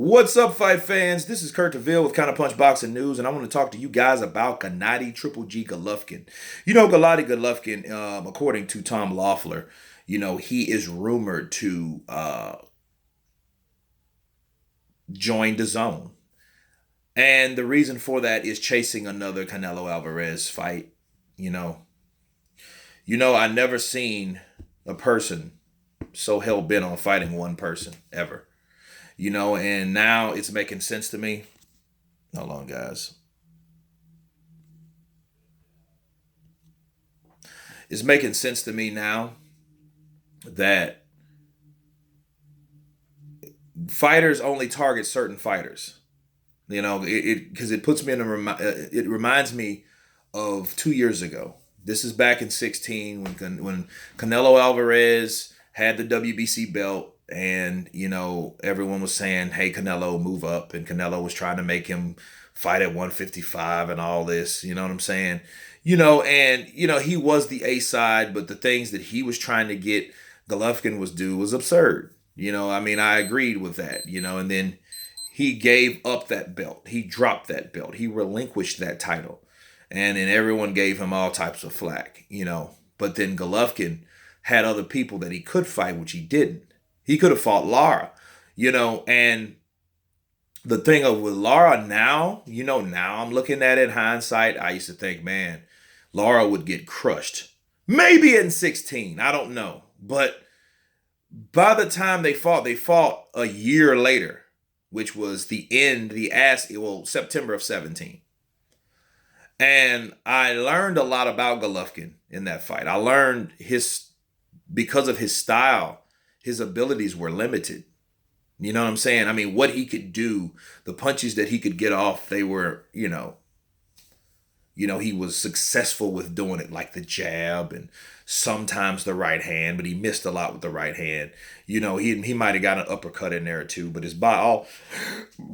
What's up, fight fans? This is Kurt DeVille with Counterpunch Boxing News, and I want to talk to you guys about Gennady Triple G Golovkin. Gennady Golovkin, according to Tom Loeffler, he is rumored to join Dazn. And the reason for that is chasing another Canelo Alvarez fight. I never seen a person so hell bent on fighting one person ever. And now it's making sense to me. Hold on, guys. It's making sense to me now that fighters only target certain fighters. Because it puts me in it reminds me of 2 years ago. This is back in 2016 when Canelo Alvarez had the WBC belt. And, everyone was saying, hey, Canelo, move up. And Canelo was trying to make him fight at 155 and all this. You know what I'm saying? He was the A side, but the things that he was trying to get Golovkin was absurd. I agreed with that, and then he gave up that belt. He dropped that belt. He relinquished that title. And then everyone gave him all types of flack, But then Golovkin had other people that he could fight, which he didn't. He could have fought Lara, and the thing with Lara now, now I'm looking at it in hindsight. I used to think, man, Lara would get crushed. Maybe in 16, I don't know. But by the time they fought a year later, which was September of 17. And I learned a lot about Golovkin in that fight. I learned because of his style, his abilities were limited. You know what I'm saying? I mean, what he could do, the punches that he could get off, they were, he was successful with doing it, like the jab and sometimes the right hand, but he missed a lot with the right hand. He might have got an uppercut in there too, but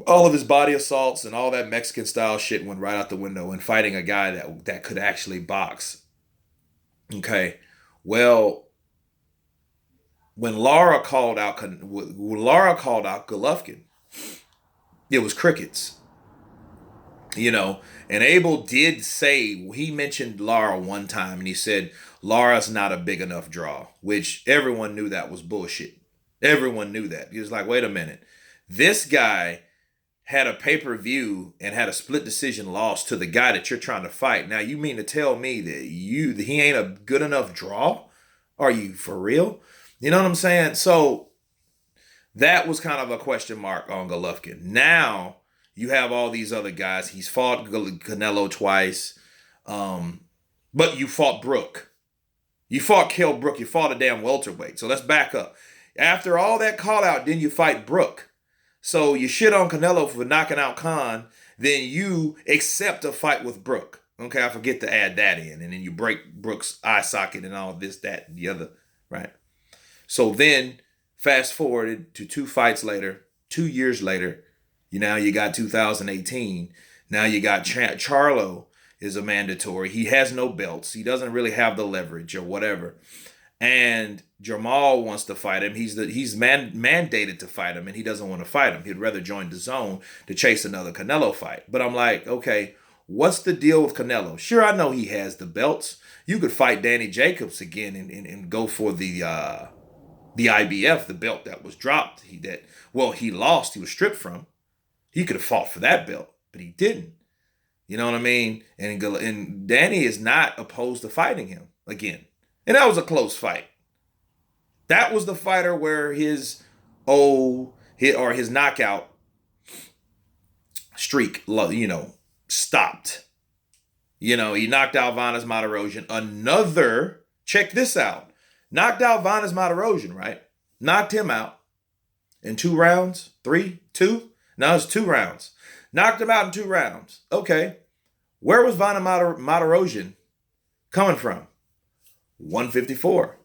all of his body assaults and all that Mexican style shit went right out the window in fighting a guy that could actually box. Okay, well, when Lara called out Golovkin, it was crickets. And Abel did say, he mentioned Lara one time, and he said Lara's not a big enough draw, which everyone knew that was bullshit. Everyone knew that. He was like, wait a minute. This guy had a pay-per-view and had a split decision loss to the guy that you're trying to fight. Now, you mean to tell me that he ain't a good enough draw? Are you for real? You know what I'm saying? So that was kind of a question mark on Golovkin. Now you have all these other guys. He's fought Canelo twice. But you fought Brook. You fought Kell Brook. You fought a damn welterweight. So let's back up. After all that call out, then you fight Brook. So you shit on Canelo for knocking out Khan. Then you accept a fight with Brook. Okay, I forget to add that in. And then you break Brook's eye socket and all this, that, and the other. Right? So then, fast forwarded to 2 fights later, 2 years later, you got 2018. Now you got Charlo is a mandatory. He has no belts. He doesn't really have the leverage or whatever. And Jamal wants to fight him. He's mandated to fight him, and he doesn't want to fight him. He'd rather join Dazn to chase another Canelo fight. But I'm like, okay, what's the deal with Canelo? Sure, I know he has the belts. You could fight Danny Jacobs again and go for the IBF, the belt that was dropped. He lost. He was stripped from. He could have fought for that belt, but he didn't. You know what I mean? And Danny is not opposed to fighting him again. And that was a close fight. That was the fighter where his knockout streak, stopped. He knocked out Vanes Martirosyan. Check this out. Knocked out Vanes Martirosyan, right? Knocked him out in 2 rounds. 3, 2? No, it's 2 rounds. Knocked him out in 2 rounds. Okay. Where was Vanes Martirosyan coming from? 154.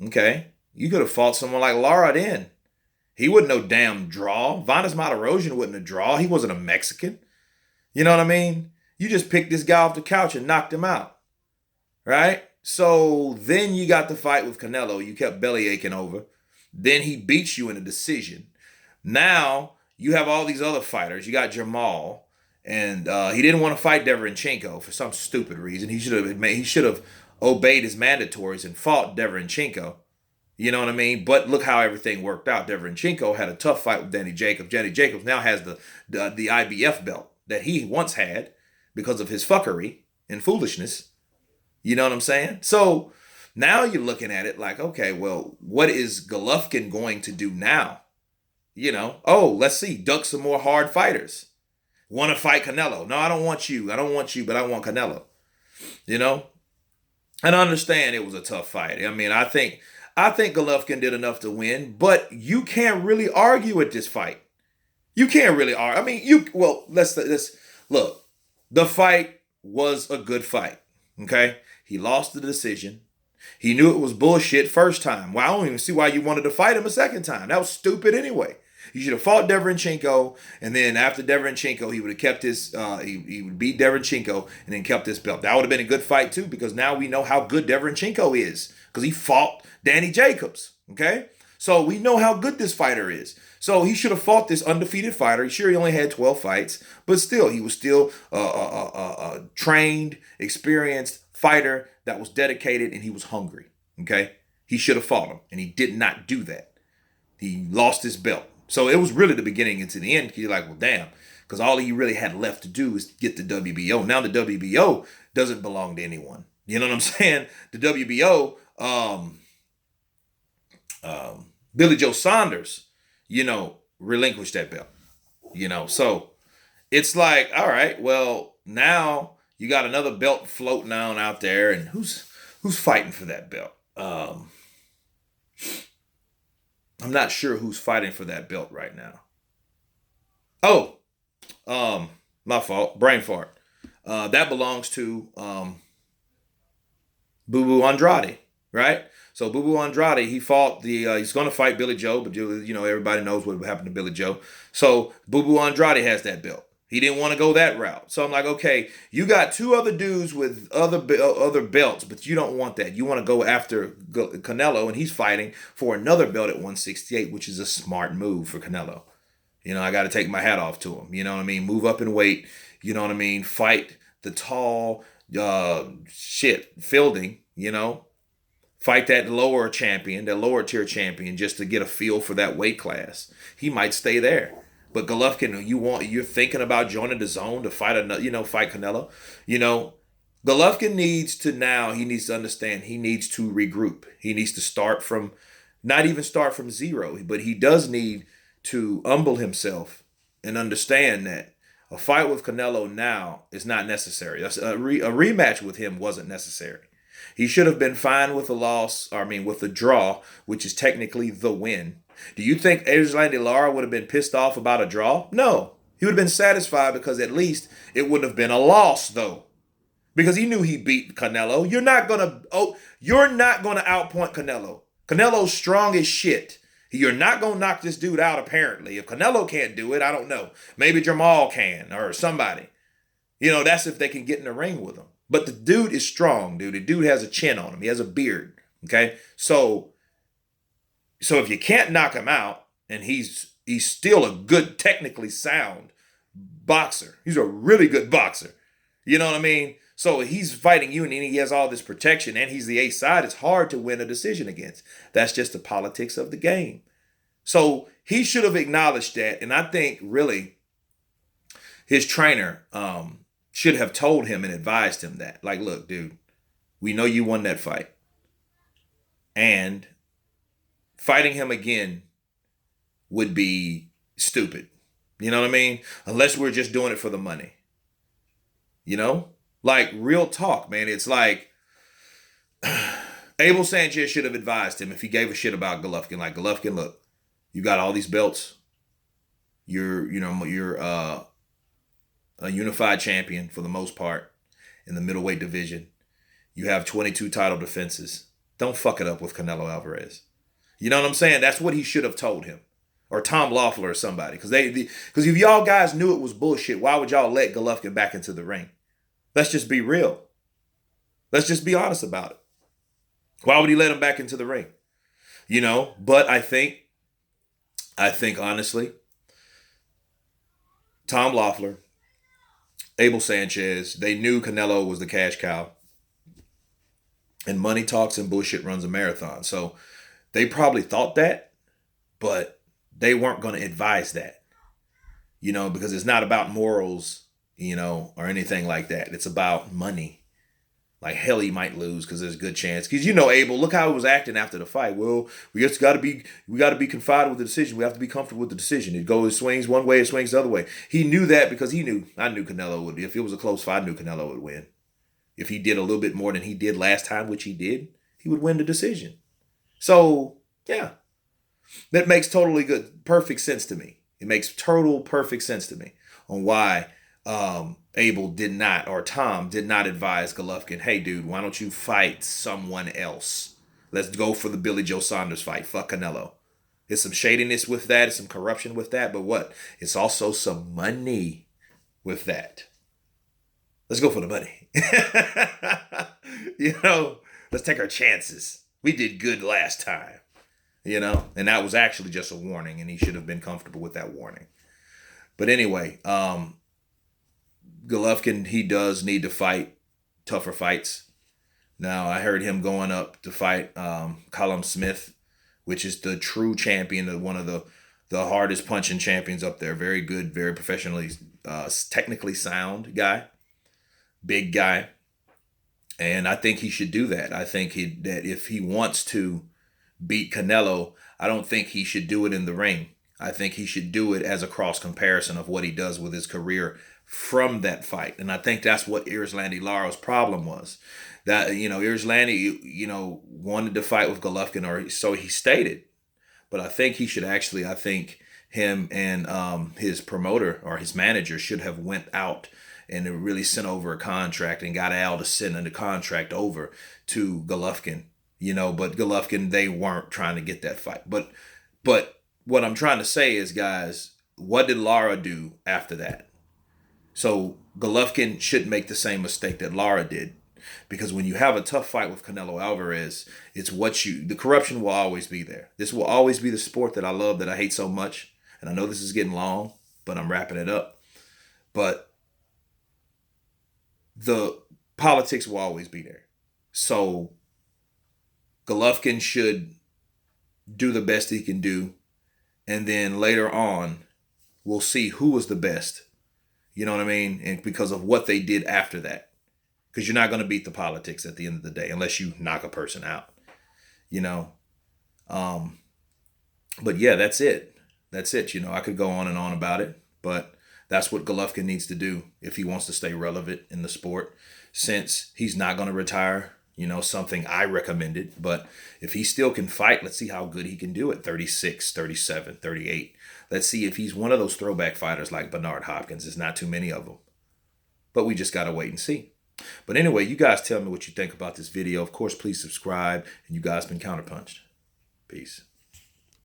Okay. You could have fought someone like Lara then. He wasn't no damn draw. Vanes Martirosyan wasn't a draw. He wasn't a Mexican. You know what I mean? You just picked this guy off the couch and knocked him out. Right? So then you got the fight with Canelo. You kept belly aching over. Then he beats you in a decision. Now you have all these other fighters. You got Jamal, and he didn't want to fight Deverenchenko for some stupid reason. He should have obeyed his mandatories and fought Deverenchenko. You know what I mean? But look how everything worked out. Deverenchenko had a tough fight with Danny Jacobs. Danny Jacobs now has the IBF belt that he once had because of his fuckery and foolishness. You know what I'm saying? So now you're looking at it like, okay, well, what is Golovkin going to do now? Oh, let's see, duck some more hard fighters. Want to fight Canelo? No, I don't want you. I don't want you, but I want Canelo. You know, and I understand it was a tough fight. I mean, I think Golovkin did enough to win, but you can't really argue with this fight. You can't really argue. I mean, let's look. The fight was a good fight. Okay, he lost the decision. He knew it was bullshit first time. Well, I don't even see why you wanted to fight him a second time. That was stupid anyway. You should have fought Deverenchenko, and then after Deverenchenko, he would have kept his. He would beat Deverenchenko and then kept this belt. That would have been a good fight too, because now we know how good Deverenchenko is because he fought Danny Jacobs. Okay, so we know how good this fighter is. So he should have fought this undefeated fighter. Sure, he only had 12 fights, but still, he was still a trained, experienced fighter that was dedicated, and he was hungry. Okay, he should have fought him, and he did not do that. He lost his belt. So it was really the beginning into the end. You're like, well, damn, because all he really had left to do is get the WBO. Now the WBO doesn't belong to anyone. You know what I'm saying? The WBO, Billy Joe Saunders, relinquished that belt. So it's like, all right, well, now you got another belt floating on out there, and who's fighting for that belt? I'm not sure who's fighting for that belt right now. Oh, my fault, brain fart. That belongs to Boo Boo Andrade, right? So Boo Boo Andrade, he fought he's going to fight Billy Joe, but everybody knows what happened to Billy Joe. So Boo Boo Andrade has that belt. He didn't want to go that route. So I'm like, okay, you got two other dudes with other belts, but you don't want that. You want to go after Canelo, and he's fighting for another belt at 168, which is a smart move for Canelo. I got to take my hat off to him. You know what I mean? Move up in weight. You know what I mean? Fight the tall, Fielding, Fight that lower champion, that lower tier champion, just to get a feel for that weight class. He might stay there. But Golovkin, you're thinking about joining the zone to fight fight Canelo. Golovkin needs to understand he needs to regroup. He needs to not even start from zero, but he does need to humble himself and understand that a fight with Canelo now is not necessary. A rematch with him wasn't necessary. He should have been fine with with a draw, which is technically the win. Do you think Erislandy Lara would have been pissed off about a draw? No. He would have been satisfied because at least it wouldn't have been a loss, though. Because he knew he beat Canelo. You're not gonna outpoint Canelo. Canelo's strong as shit. You're not gonna knock this dude out, apparently. If Canelo can't do it, I don't know. Maybe Jamal can or somebody. That's if they can get in the ring with him. But the dude is strong, dude. The dude has a chin on him. He has a beard. Okay? So if you can't knock him out, and he's still a good, technically sound boxer. He's a really good boxer. You know what I mean? So he's fighting you, and he has all this protection, and he's the A side. It's hard to win a decision against. That's just the politics of the game. So he should have acknowledged that, and I think really his trainer should have told him and advised him that. Like, look, dude, we know you won that fight. And fighting him again would be stupid. You know what I mean? Unless we're just doing it for the money. Like, real talk, man. It's like Abel Sanchez should have advised him if he gave a shit about Golovkin. Like, Golovkin, look, you got all these belts. You're a unified champion for the most part in the middleweight division. You have 22 title defenses. Don't fuck it up with Canelo Alvarez. You know what I'm saying? That's what he should have told him. Or Tom Loeffler or somebody. Because if y'all guys knew it was bullshit, why would y'all let Golovkin back into the ring? Let's just be real. Let's just be honest about it. Why would he let him back into the ring? But I think I think honestly, Tom Loeffler, Abel Sanchez, they knew Canelo was the cash cow, and money talks and bullshit runs a marathon. So they probably thought that, but they weren't going to advise that, because it's not about morals, or anything like that. It's about money. Like hell, he might lose because there's a good chance. Because Abel, look how he was acting after the fight. Well, we got to be confided with the decision. We have to be comfortable with the decision. It swings one way, it swings the other way. He knew that because I knew Canelo would. If it was a close fight, I knew Canelo would win. If he did a little bit more than he did last time, which he did, he would win the decision. So yeah, that makes perfect sense to me. It makes total perfect sense to me on why Abel did not, or Tom did not advise Golovkin, hey dude, why don't you fight someone else? Let's go for the Billy Joe Saunders fight. Fuck Canelo. There's some shadiness with that, some corruption with that, but what? It's also some money with that. Let's go for the money. Let's take our chances. We did good last time. And that was actually just a warning, and he should have been comfortable with that warning. But anyway, Golovkin, he does need to fight tougher fights. Now, I heard him going up to fight Callum Smith, which is the true champion, one of the hardest punching champions up there. Very good, very professionally, technically sound guy, big guy. And I think he should do that. I think that if he wants to beat Canelo, I don't think he should do it in the ring. I think he should do it as a cross comparison of what he does with his career from that fight. And I think that's what Erislandy Lara's problem was. That, Erislandy, wanted to fight with Golovkin, or so he stated. But I think him and his promoter or his manager should have went out and really sent over a contract and got Al to send the contract over to Golovkin. But Golovkin, they weren't trying to get that fight. But what I'm trying to say is, guys, what did Lara do after that? So Golovkin shouldn't make the same mistake that Lara did. Because when you have a tough fight with Canelo Alvarez, the corruption will always be there. This will always be the sport that I love, that I hate so much. And I know this is getting long, but I'm wrapping it up. But the politics will always be there. So Golovkin should do the best he can do. And then later on, we'll see who was the best. You know what I mean? And because of what they did after that. Because you're not going to beat the politics at the end of the day unless you knock a person out. But yeah, that's it. That's it. I could go on and on about it. But that's what Golovkin needs to do if he wants to stay relevant in the sport. Since he's not going to retire, something I recommended. But if he still can fight, let's see how good he can do at 36, 37, 38. Let's see if he's one of those throwback fighters like Bernard Hopkins. There's not too many of them. But we just got to wait and see. But anyway, you guys tell me what you think about this video. Of course, please subscribe. And you guys been counterpunched. Peace.